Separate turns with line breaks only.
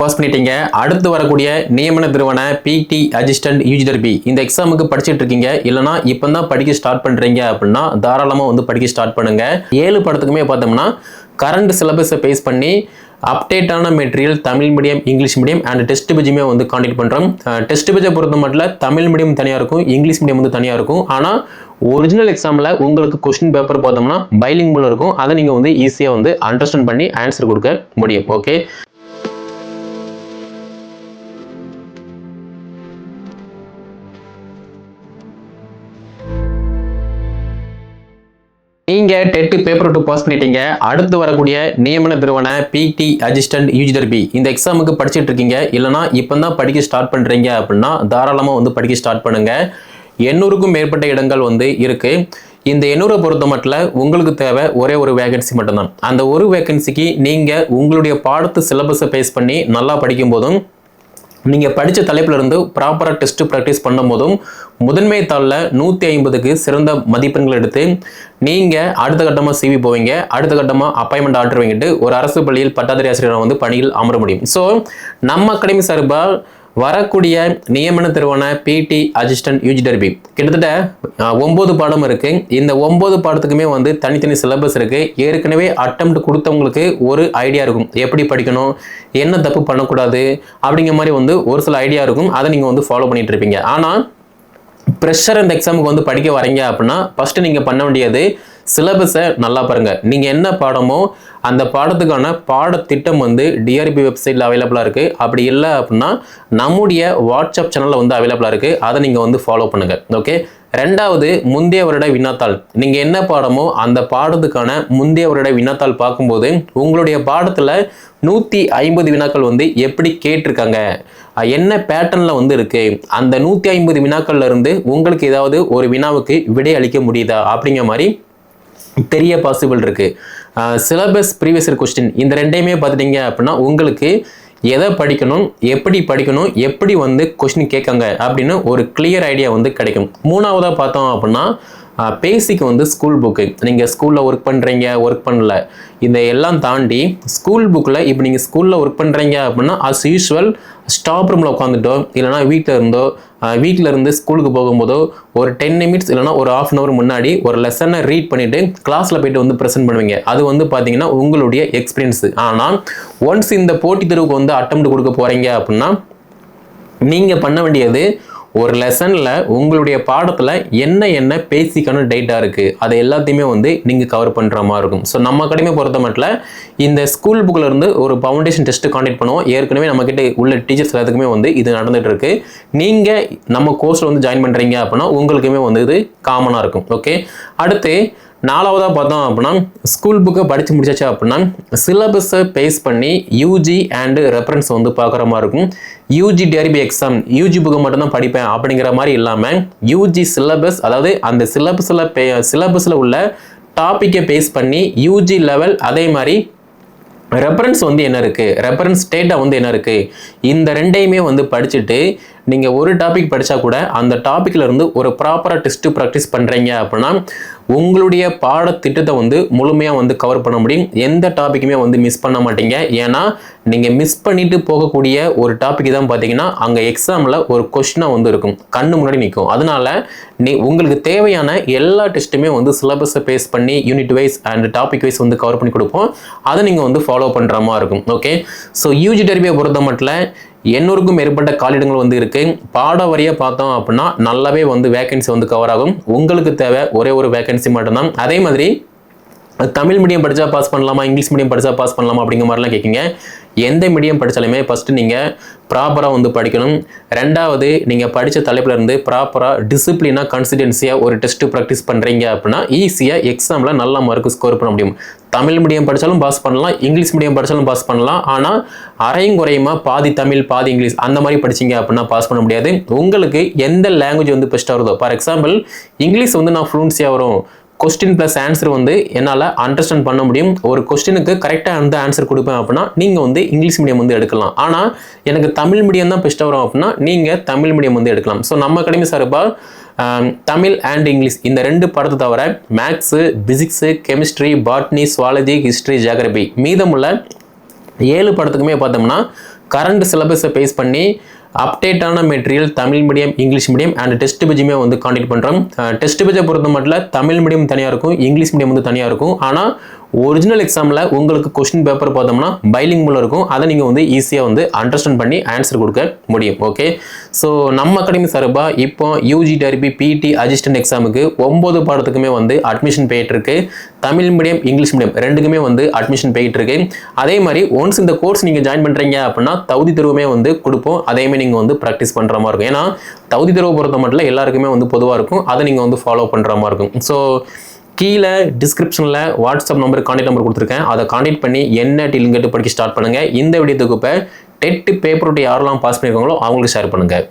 Pass பண்ணிட்டீங்க. அடுத்து வரக்கூடிய நியமன நிறுவன பிடி அசிஸ்டன்ட் யூஜிடர்பி இந்த எக்ஸாமுக்கு படிச்சுட்டு இருக்கீங்க, இல்லைனா இப்போ தான் படிக்க ஸ்டார்ட் பண்றீங்க அப்படின்னா தாராளமாக வந்து படிக்க ஸ்டார்ட் பண்ணுங்க. 7 படத்துக்குமே பார்த்தோம்னா கரண்ட் சிலபஸை பேஸ் பண்ணி அப்டேட்டான material Tamil medium, English medium and test பேஜுமே வந்து காண்டக்ட் பண்ணுறோம். டெஸ்ட் பேஜை பொறுத்த மட்டும் தமிழ் மீடியம் தனியாக இருக்கும், இங்கிலீஷ் மீடியம் வந்து தனியாக இருக்கும். ஆனால் ஒரிஜினல் எக்ஸாமில் உங்களுக்கு கொஸ்டின் பேப்பர் பார்த்தோம்னா பைலிங்குவல் இருக்கும். அதை நீங்கள் வந்து ஈஸியாக வந்து அண்டர்ஸ்டாண்ட் பண்ணி ஆன்சர் கொடுக்க முடியும். ஓகே, நீங்க டெட் பேப்பர் 2 பாஸ் பண்ணிட்டீங்க. அடுத்து வரக்கூடிய நியமன நிறுவன பிடி அசிஸ்டன்ட் யூஜிடர்பி இந்த எக்ஸாமுக்கு படிச்சுட்டு இருக்கீங்க, இல்லைனா இப்போ தான் படிக்க ஸ்டார்ட் பண்றீங்க அப்படின்னா தாராளமாக வந்து படிக்க ஸ்டார்ட் பண்ணுங்க. 800க்கும் மேற்பட்ட இடங்கள் வந்து இருக்கு. இந்த 800 பொறுத்த மட்டும் உங்களுக்கு தேவை ஒரே ஒரு வேகன்சி மட்டும்தான். அந்த ஒரு வேகன்சிக்கு நீங்க உங்களுடைய பாடத்து சிலபஸை பேஸ் பண்ணி நல்லா படிக்கும் போதும், நீங்கள் படித்த தலைப்பில் இருந்து ப்ராப்பராக டெஸ்ட் ப்ராக்டிஸ் பண்ணும் போதும் முதன்மை தாளில் 150க்கு சிறந்த மதிப்பெண்கள் எடுத்து நீங்கள் அடுத்த கட்டமாக சிவி போவீங்க. அடுத்த கட்டமாக அப்பாயின்மெண்ட் ஆர்டர் வாங்கிட்டு ஒரு அரசு பள்ளியில் பட்டாதாரி ஆசிரியரை வந்து பணியில் அமர முடியும். ஸோ நம்ம அகாடமி சார்பாக வரக்கூடிய நியமன நிறுவன பிடி அசிஸ்டன்ட் யூஜிடர்பி கிட்டத்தட்ட 9 பாடம் இருக்கு. இந்த 9 பாடத்துக்குமே வந்து தனித்தனி சிலபஸ் இருக்கு. ஏற்கனவே அட்டெம்ப்ட் கொடுத்தவங்களுக்கு ஒரு ஐடியா இருக்கும், எப்படி படிக்கணும், என்ன தப்பு பண்ணக்கூடாது அப்படிங்கிற மாதிரி வந்து ஒரு சில ஐடியா இருக்கும். அதை நீங்கள் வந்து ஃபாலோ பண்ணிட்டு இருப்பீங்க. ஆனால் ப்ரெஷர் இந்த எக்ஸாமுக்கு வந்து படிக்க வரீங்க அப்படின்னா ஃபர்ஸ்ட் நீங்கள் பண்ண வேண்டியது சிலபஸை நல்லா பாருங்க. நீங்கள் என்ன பாடமோ அந்த பாடத்துக்கான பாடத்திட்டம் வந்து டிஆர்பி வெப்சைட்டில் அவைலபிளாக இருக்குது. அப்படி இல்லை அப்படின்னா நம்முடைய வாட்ஸ்அப் சேனலில் வந்து அவைலபிளாக இருக்குது. அதை நீங்கள் வந்து ஃபாலோ பண்ணுங்கள். ஓகே, ரெண்டாவது முந்தைய வருட வினாத்தாள். நீங்கள் என்ன பாடமோ அந்த பாடத்துக்கான முந்தைய வருட வினாத்தாள் பார்க்கும்போது உங்களுடைய பாடத்தில் 150 வினாக்கள் வந்து எப்படி கேட்டிருக்காங்க, என்ன பேட்டர்னில் வந்து இருக்கு, அந்த 150 வினாக்கள்ல இருந்து உங்களுக்கு ஏதாவது ஒரு வினாவுக்கு விடை அளிக்க முடியுதா அப்படிங்கிற மாதிரி தெரிய பாசிபிள் இருக்கு. சிலபஸ் ப்ரீவியஸ் இயர் கொஸ்டின் இந்த ரெண்டையுமே பார்த்துட்டீங்க அப்படின்னா உங்களுக்கு எதை படிக்கணும், எப்படி வந்து கொஸ்டின் கேட்காங்க அப்படின்னு ஒரு கிளியர் ஐடியா வந்து கிடைக்கும். மூணாவதாக பார்த்தோம் அப்படின்னா பேசிக் வந்து ஸ்கூல் புக்கு. நீங்கள் ஸ்கூலில் ஒர்க் பண்ணுறீங்க, ஒர்க் பண்ணல, இதை எல்லாம் தாண்டி ஸ்கூல் புக்கில் இப்போ நீங்கள் ஸ்கூலில் ஒர்க் பண்ணுறீங்க அப்படின்னா அஸ் யூஸ்வல் ஸ்டாப் ரூமில் உட்காந்துட்டோ இல்லைனா வீட்டில் இருந்து ஸ்கூலுக்கு போகும்போதோ ஒரு 10 நிமிட்ஸ் இல்லைனா ஒரு ½ hour முன்னாடி ஒரு லெசனை ரீட் பண்ணிவிட்டு கிளாஸில் போய்ட்டு வந்து ப்ரெசென்ட் பண்ணுவீங்க. அது வந்து பார்த்தீங்கன்னா உங்களுடைய எக்ஸ்பீரியன்ஸு. ஆனால் ஒன்ஸ் இந்த போட்டித் தேர்வுக்கு வந்து அட்டெம்ப்ட் கொடுக்க போகிறீங்க அப்படின்னா நீங்கள் பண்ண வேண்டியது ஒரு லெசனில் உங்களுடைய பாடத்தில் என்ன பேசிக்கான டேட்டா இருக்குது அதை எல்லாத்தையுமே வந்து நீங்கள் கவர் பண்ணுற மாதிரி இருக்கும். ஸோ நம்ம அகாடமி பொறுத்த மட்டும் இந்த ஸ்கூல் புக்கில் இருந்து ஒரு ஃபவுண்டேஷன் டெஸ்ட்டு காண்டக்ட் பண்ணுவோம். ஏற்கனவே நம்மக்கிட்ட உள்ள டீச்சர்ஸ் எல்லாத்துக்குமே வந்து இது நடந்துகிட்டு இருக்கு. நீங்கள் நம்ம கோர்ஸில் வந்து ஜாயின் பண்ணுறீங்க அப்படின்னா உங்களுக்குமே வந்து இது காமனாக இருக்கும். ஓகே, அடுத்து 4வதாக பார்த்தோம் அப்படின்னா ஸ்கூல் புக்கை படித்து முடிச்சாச்சு அப்படின்னா சிலபஸை பேஸ் பண்ணி யூஜி அண்டு ரெஃபரன்ஸ் வந்து பார்க்குற மாதிரி இருக்கும். யூஜி டிஆர்பி எக்ஸாம் யூஜி புக்கை மட்டும்தான் படிப்பேன் அப்படிங்கிற மாதிரி இல்லாமல் யூஜி சிலபஸ், அதாவது அந்த சிலபஸில் உள்ள டாப்பிக்கை பேஸ் பண்ணி யூஜி லெவல், அதே மாதிரி ரெஃபரன்ஸ் வந்து என்ன இருக்குது, ரெஃபரன்ஸ் டேட்டா வந்து என்ன இருக்குது, இந்த ரெண்டையுமே வந்து படிச்சுட்டு நீங்கள் ஒரு டாபிக் படித்தா கூட அந்த டாப்பிக்கில் இருந்து ஒரு ப்ராப்பராக டெஸ்ட்டு ப்ராக்டிஸ் பண்ணுறீங்க அப்படின்னா உங்களுடைய பாடத்திட்டத்தை வந்து முழுமையாக வந்து கவர் பண்ண முடியும். எந்த டாப்பிக்குமே வந்து மிஸ் பண்ண மாட்டீங்க. ஏன்னா நீங்கள் மிஸ் பண்ணிட்டு போகக்கூடிய ஒரு டாபிக் தான் பார்த்தீங்கன்னா அங்கே எக்ஸாமில் ஒரு கொஸ்டினாக வந்து இருக்கும், கண்ணு முன்னாடி நிற்கும். அதனால உங்களுக்கு தேவையான எல்லா டெஸ்ட்டுமே வந்து சிலபஸை பேஸ் பண்ணி unit wise and topic wise வந்து கவர் பண்ணி கொடுப்போம். அதை நீங்கள் வந்து ஃபாலோ பண்ணுற மாதிரி இருக்கும். ஓகே, ஸோ யூஜி டிஆர்பியை பொறுத்த மட்டும் 800க்கும் மேற்பட்ட காலிடங்கள் வந்து இருக்கு. பாட வரியா பார்த்தோம் அப்படின்னா நல்லாவே வந்து வேகன்சி வந்து கவர் ஆகும். உங்களுக்கு தேவை ஒரே ஒரு வேகன்சி மட்டும்தான். அதே மாதிரி தமிழ் மீடியம் படித்தா பாஸ் பண்ணலாமா, இங்கிலீஷ் மீடியம் படித்தா பாஸ் பண்ணலாமா அப்படிங்கிற மாதிரிலாம் கேட்குங்க. எந்த மீடியம் படித்தாலுமே ஃபஸ்ட்டு நீங்கள் ப்ராப்பராக வந்து படிக்கணும். ரெண்டாவது நீங்கள் படித்த தலைப்பில் இருந்து ப்ராப்பராக டிசிப்ளினாக கன்சிஸ்டன்சியாக ஒரு டெஸ்ட்டு ப்ராக்டிஸ் பண்ணுறீங்க அப்படின்னா ஈஸியாக எக்ஸாமில் நல்ல மார்க்கு ஸ்கோர் பண்ண முடியும். தமிழ் மீடியம் படித்தாலும் பாஸ் பண்ணலாம், இங்கிலீஷ் மீடியம் படித்தாலும் பாஸ் பண்ணலாம். ஆனால் அரையும் குறையுமா பாதி தமிழ் பாதி இங்கிலீஷ் அந்த மாதிரி படிச்சிங்க அப்படின்னா பாஸ் பண்ண முடியாது. உங்களுக்கு எந்த லாங்குவேஜ் வந்து பெஸ்ட்டாக வருதோ, ஃபார் எக்ஸாம்பிள் இங்கிலீஷ் வந்து நான் ஃப்ளூன்சியாக வரும், கொஸ்டின் ப்ளஸ் ஆன்சர் வந்து என்னால் அண்டர்ஸ்டாண்ட் பண்ண முடியும், ஒரு கொஸ்டினுக்கு கரெக்டாக வந்து ஆன்சர் கொடுப்பேன் அப்படின்னா நீங்கள் வந்து இங்கிலீஷ் மீடியம் வந்து எடுக்கலாம். ஆனால் எனக்கு தமிழ் மீடியம் தான் பெஸ்ட்டாக வரும் அப்படின்னா நீங்கள் தமிழ் மீடியம் வந்து எடுக்கலாம். ஸோ நம்ம அகாடமி சார்பாக தமிழ் அண்ட் இங்கிலீஷ் இந்த 2 பாடத்தை தவிர maths, physics, chemistry, botany, zoology, history, geography மீதமுள்ள 7 பாடத்துக்குமே பார்த்தோம்னா கரண்ட் சிலபஸை பேஸ் பண்ணி அப்டேட்டான material Tamil medium, English medium and test பேஜுமே வந்து காண்டக்ட் பண்ணுறோம். டெஸ்ட் பேஜை பொறுத்த மட்டும் தமிழ் மீடியம் தனியாக இருக்கும், இங்கிலீஷ் மீடியம் வந்து தனியாக இருக்கும். ஆனால் ஒரிஜினல் எக்ஸாமில் உங்களுக்கு கொஸ்டின் பேப்பர் பார்த்தோம்னா பைலிங்குவல் இருக்கும். அதை நீங்கள் வந்து ஈஸியாக வந்து அண்டர்ஸ்டாண்ட் பண்ணி ஆன்சர் கொடுக்க முடியும். ஓகே, ஸோ நம்ம அகாடமி சார்பாக இப்போ யூஜி டர்பி பிடி அசிஸ்டன்ட் எக்ஸாமுக்கு 9 பாடத்துக்குமே வந்து அட்மிஷன் போயிட்டு இருக்கு. தமிழ் மீடியம், இங்கிலீஷ் மீடியம் ரெண்டுக்குமே வந்து அட்மிஷன் போயிட்டு இருக்கு. அதே மாதிரி ஒன்ஸ் இந்த கோர்ஸ் நீங்கள் ஜாயின் பண்ணுறீங்க அப்படின்னா தகுதி தேர்வுமே வந்து கொடுப்போம். அதேமாதிரி நீங்கள் வந்து ப்ராக்டிஸ் பண்ணுற மாதிரி இருக்கும். ஏன்னா தகுதி தேர்வு பொறுத்த மட்டும் எல்லாருக்குமே வந்து பொதுவாக இருக்கும். அதை நீங்கள் வந்து ஃபாலோ பண்ணுற மாதிரி இருக்கும். ஸோ கீழே டிஸ்கிரிப்ஷனில் வாட்ஸ்அப் நம்பர், கான்டாக்ட் நம்பர் கொடுத்துருக்கேன். அதை கான்டாக்ட் பண்ணி என்ன லிங்க் படிக்க ஸ்டார்ட் பண்ணுங்கள். இந்த வீடியோ தொகுப்பை டெட் பேப்பர் யாரெல்லாம் பாஸ் பண்ணியிருக்காங்களோ அவங்களுக்கு ஷேர் பண்ணுங்கள்.